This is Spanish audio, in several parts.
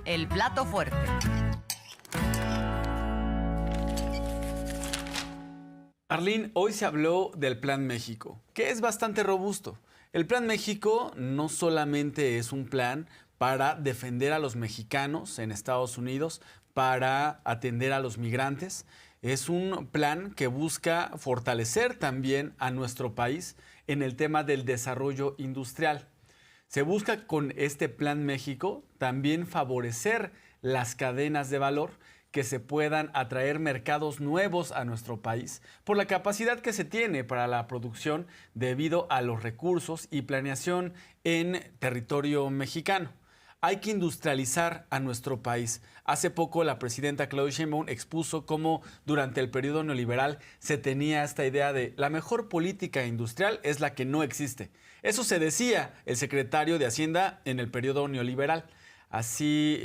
el plato fuerte. Arlene, hoy se habló del Plan México, que es bastante robusto. El Plan México no solamente es un plan para defender a los mexicanos en Estados Unidos, para atender a los migrantes. Es un plan que busca fortalecer también a nuestro país en el tema del desarrollo industrial. Se busca con este Plan México también favorecer las cadenas de valor, que se puedan atraer mercados nuevos a nuestro país por la capacidad que se tiene para la producción debido a los recursos y planeación en territorio mexicano. Hay que industrializar a nuestro país. Hace poco la presidenta Claudia Sheinbaum expuso cómo durante el periodo neoliberal se tenía esta idea de la mejor política industrial es la que no existe. Eso se decía el secretario de Hacienda en el periodo neoliberal. Así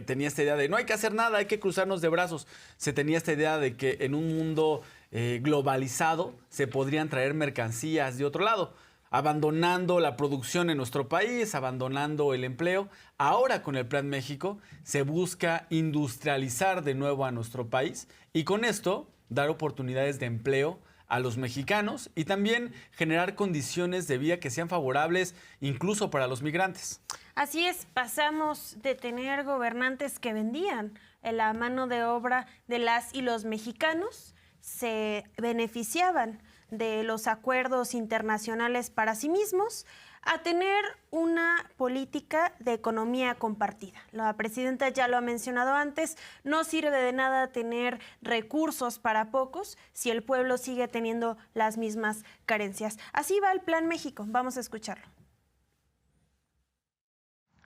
tenía esta idea de no hay que hacer nada, hay que cruzarnos de brazos. Se tenía esta idea de que en un mundo globalizado se podrían traer mercancías de otro lado, abandonando la producción en nuestro país, abandonando el empleo. Ahora con el Plan México se busca industrializar de nuevo a nuestro país y con esto dar oportunidades de empleo a los mexicanos y también generar condiciones de vida que sean favorables incluso para los migrantes. Así es, pasamos de tener gobernantes que vendían la mano de obra de las y los mexicanos, se beneficiaban de los acuerdos internacionales para sí mismos, a tener una política de economía compartida. La presidenta ya lo ha mencionado antes, no sirve de nada tener recursos para pocos si el pueblo sigue teniendo las mismas carencias. Así va el Plan México, vamos a escucharlo.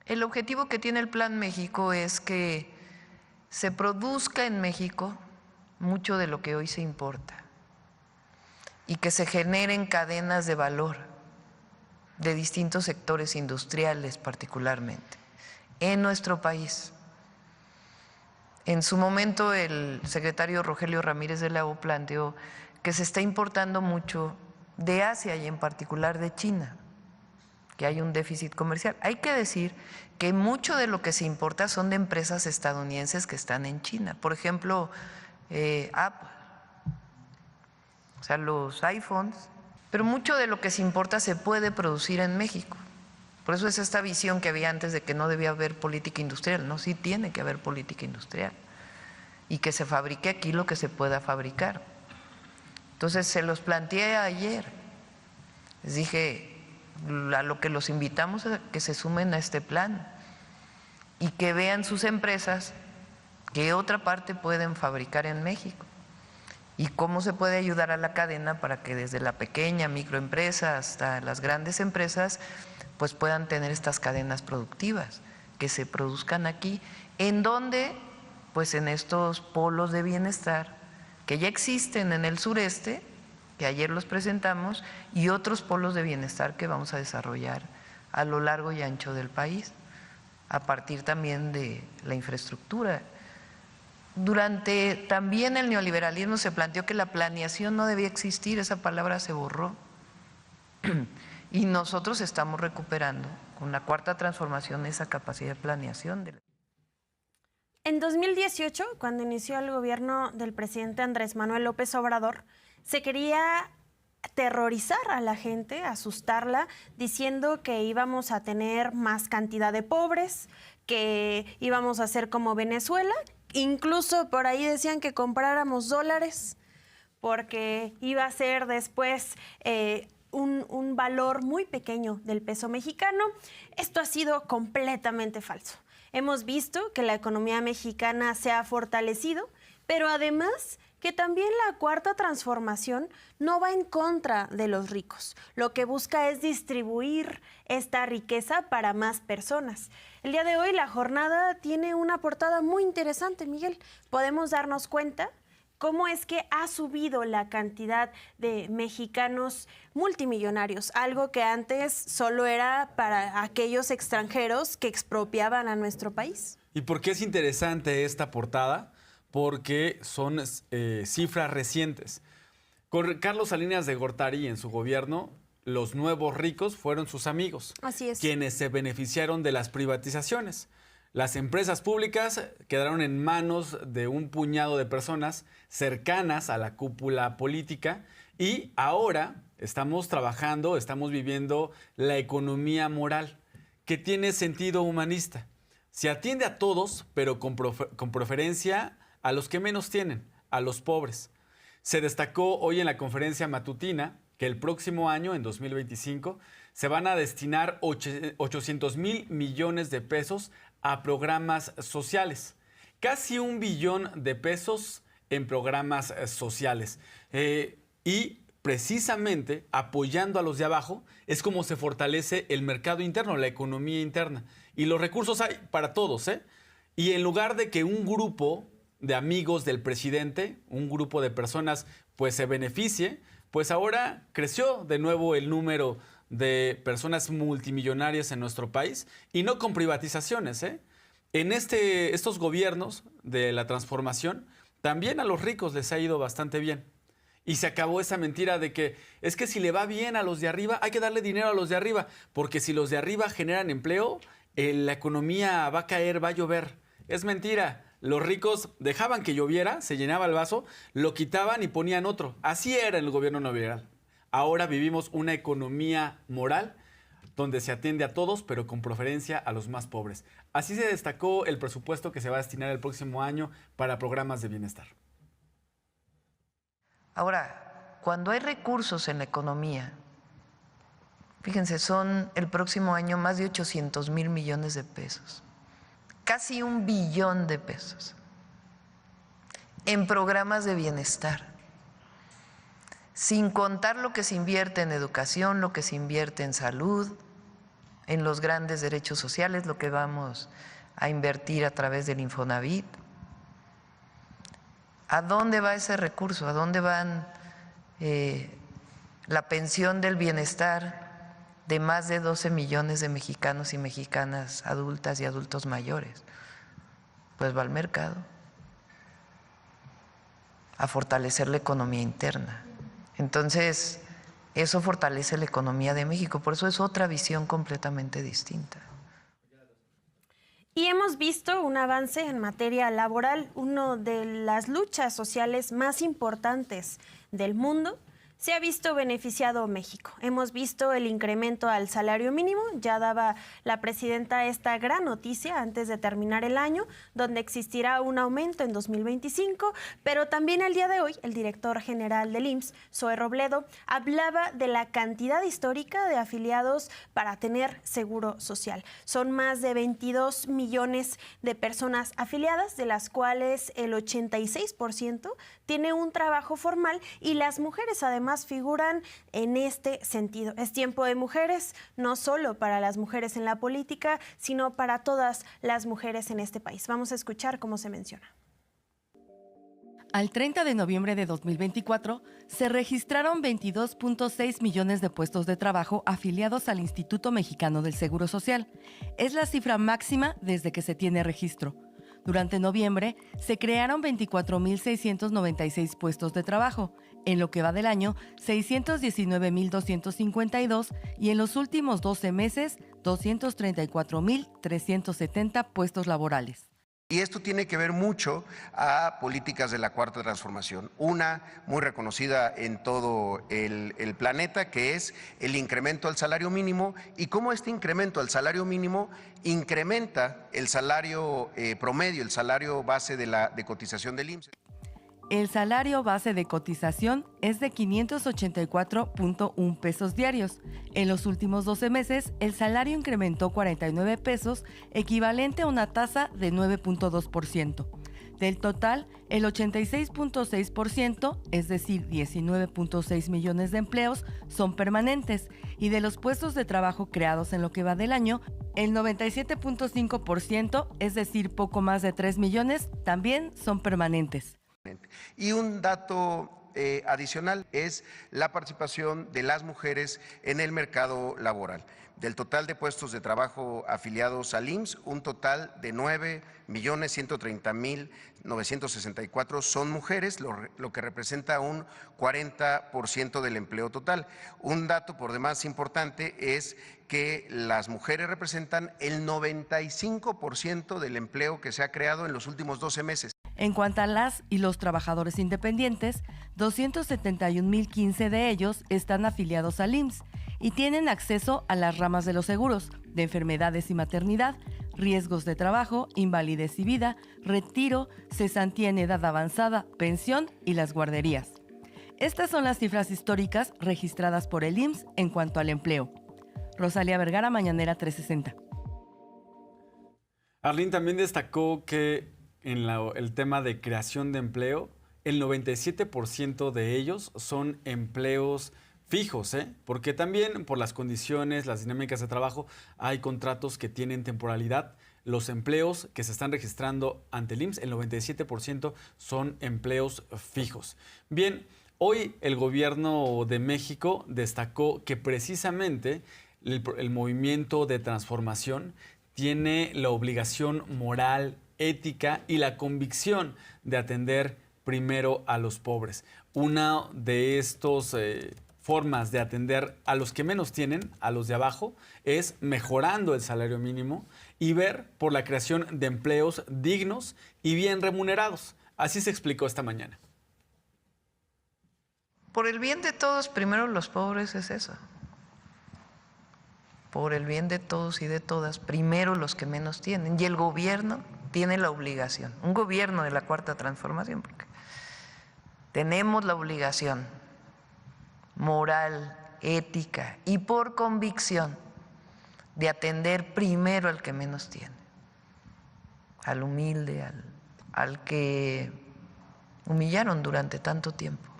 El objetivo que tiene el Plan México es que se produzca en México mucho de lo que hoy se importa y que se generen cadenas de valor de distintos sectores industriales particularmente en nuestro país. En su momento el secretario Rogelio Ramírez de la O planteó que se está importando mucho de Asia y en particular de China, que hay un déficit comercial. Hay que decir que mucho de lo que se importa son de empresas estadounidenses que están en China. Por ejemplo, Apple, o sea, los iPhones, pero mucho de lo que se importa se puede producir en México. Por eso es esta visión que había antes de que no debía haber política industrial. No, sí tiene que haber política industrial y que se fabrique aquí lo que se pueda fabricar. Entonces se los planteé ayer, les dije a lo que los invitamos a que se sumen a este plan y que vean sus empresas qué otra parte pueden fabricar en México y cómo se puede ayudar a la cadena para que desde la pequeña microempresa hasta las grandes empresas pues puedan tener estas cadenas productivas que se produzcan aquí, en donde pues en estos polos de bienestar que ya existen en el sureste, que ayer los presentamos, y otros polos de bienestar que vamos a desarrollar a lo largo y ancho del país, a partir también de la infraestructura. Durante también el neoliberalismo se planteó que la planeación no debía existir, esa palabra se borró. Y nosotros estamos recuperando con la cuarta transformación esa capacidad de planeación. En 2018, cuando inició el gobierno del presidente Andrés Manuel López Obrador, se quería aterrorizar a la gente, asustarla, diciendo que íbamos a tener más cantidad de pobres, que íbamos a ser como Venezuela. Incluso por ahí decían que compráramos dólares, porque iba a ser después un valor muy pequeño del peso mexicano. Esto ha sido completamente falso. Hemos visto que la economía mexicana se ha fortalecido, pero además que también la cuarta transformación no va en contra de los ricos. Lo que busca es distribuir esta riqueza para más personas. El día de hoy la jornada tiene una portada muy interesante, Miguel. Podemos darnos cuenta cómo es que ha subido la cantidad de mexicanos multimillonarios, algo que antes solo era para aquellos extranjeros que expropiaban a nuestro país. ¿Y por qué es interesante esta portada? Porque son cifras recientes. Con Carlos Salinas de Gortari en su gobierno, los nuevos ricos fueron sus amigos, Así es. quienes se beneficiaron de las privatizaciones. Las empresas públicas quedaron en manos de un puñado de personas cercanas a la cúpula política y ahora estamos trabajando, estamos viviendo la economía moral, que tiene sentido humanista. Se atiende a todos, pero con preferencia a los que menos tienen, a los pobres. Se destacó hoy en la conferencia matutina que el próximo año, en 2025, se van a destinar 800,000 millones de pesos a programas sociales. Casi 1 billón de pesos en programas sociales. Y precisamente apoyando a los de abajo es como se fortalece el mercado interno, la economía interna. Y los recursos hay para todos, ¿eh? Y en lugar de que un grupo de amigos del presidente, un grupo de personas, pues se beneficie, pues ahora creció de nuevo el número de personas multimillonarias en nuestro país y no con privatizaciones, ¿eh? En estos gobiernos de la transformación, también a los ricos les ha ido bastante bien. Y se acabó esa mentira de que es que si le va bien a los de arriba, hay que darle dinero a los de arriba, porque si los de arriba generan empleo, la economía va a caer, va a llover. Es mentira. Los ricos dejaban que lloviera, se llenaba el vaso, lo quitaban y ponían otro. Así era en el gobierno neoliberal. Ahora vivimos una economía moral donde se atiende a todos, pero con preferencia a los más pobres. Así se destacó el presupuesto que se va a destinar el próximo año para programas de bienestar. Ahora, cuando hay recursos en la economía, fíjense, son el próximo año más de 800,000 millones de pesos. Casi 1 billón de pesos en programas de bienestar, sin contar lo que se invierte en educación, lo que se invierte en salud, en los grandes derechos sociales, lo que vamos a invertir a través del Infonavit. ¿A dónde va ese recurso? ¿A dónde van la pensión del bienestar de más de 12 millones de mexicanos y mexicanas adultas y adultos mayores? Pues va al mercado, a fortalecer la economía interna. Entonces, eso fortalece la economía de México, por eso es otra visión completamente distinta. Y hemos visto un avance en materia laboral, una de las luchas sociales más importantes del mundo. Se ha visto beneficiado México. Hemos visto el incremento al salario mínimo. Ya daba la presidenta esta gran noticia antes de terminar el año, donde existirá un aumento en 2025, pero también el día de hoy el director general del IMSS, Zoe Robledo, hablaba de la cantidad histórica de afiliados para tener seguro social. Son más de 22 millones de personas afiliadas, de las cuales el 86% tiene un trabajo formal y las mujeres además figuran en este sentido. Es tiempo de mujeres, no solo para las mujeres en la política, sino para todas las mujeres en este país. Vamos a escuchar cómo se menciona. Al 30 de noviembre de 2024, se registraron 22.6 millones de puestos de trabajo afiliados al Instituto Mexicano del Seguro Social. Es la cifra máxima desde que se tiene registro. Durante noviembre, se crearon 24.696 puestos de trabajo. En lo que va del año, 619.252 y en los últimos 12 meses, 234.370 puestos laborales. Y esto tiene que ver mucho a políticas de la Cuarta Transformación. Una muy reconocida en todo el planeta, que es el incremento al salario mínimo, y cómo este incremento al salario mínimo incrementa el salario promedio, el salario base de cotización del IMSS. El salario base de cotización es de 584.1 pesos diarios. En los últimos 12 meses, el salario incrementó 49 pesos, equivalente a una tasa de 9.2%. Del total, el 86.6%, es decir, 19.6 millones de empleos, son permanentes, y de los puestos de trabajo creados en lo que va del año, el 97.5%, es decir, poco más de 3 millones, también son permanentes. Y un dato adicional es la participación de las mujeres en el mercado laboral. Del total de puestos de trabajo afiliados al IMSS, un total de 9.130.964 son mujeres, lo que representa un 40% del empleo total. Un dato por demás importante es que las mujeres representan el 95% del empleo que se ha creado en los últimos 12 meses. En cuanto a las y los trabajadores independientes, 271.015 de ellos están afiliados al IMSS y tienen acceso a las ramas de los seguros, de enfermedades y maternidad, riesgos de trabajo, invalidez y vida, retiro, cesantía en edad avanzada, pensión y las guarderías. Estas son las cifras históricas registradas por el IMSS en cuanto al empleo. Rosalía Vergara, Mañanera 360. Arlene también destacó que en el tema de creación de empleo, el 97% de ellos son empleos fijos, porque también por las condiciones, las dinámicas de trabajo, hay contratos que tienen temporalidad. Los empleos que se están registrando ante el IMSS, el 97% son empleos fijos. Bien, hoy el gobierno de México destacó que precisamente el movimiento de transformación tiene la obligación moral, ética y la convicción de atender primero a los pobres. Una de estos formas de atender a los que menos tienen, a los de abajo, es mejorando el salario mínimo y ver por la creación de empleos dignos y bien remunerados. Así se explicó esta mañana. Por el bien de todos, primero los pobres es eso. Por el bien de todos y de todas, primero los que menos tienen. Y el gobierno tiene la obligación, un gobierno de la Cuarta Transformación, porque tenemos la obligación moral, ética y por convicción de atender primero al que menos tiene, al humilde, al que humillaron durante tanto tiempo.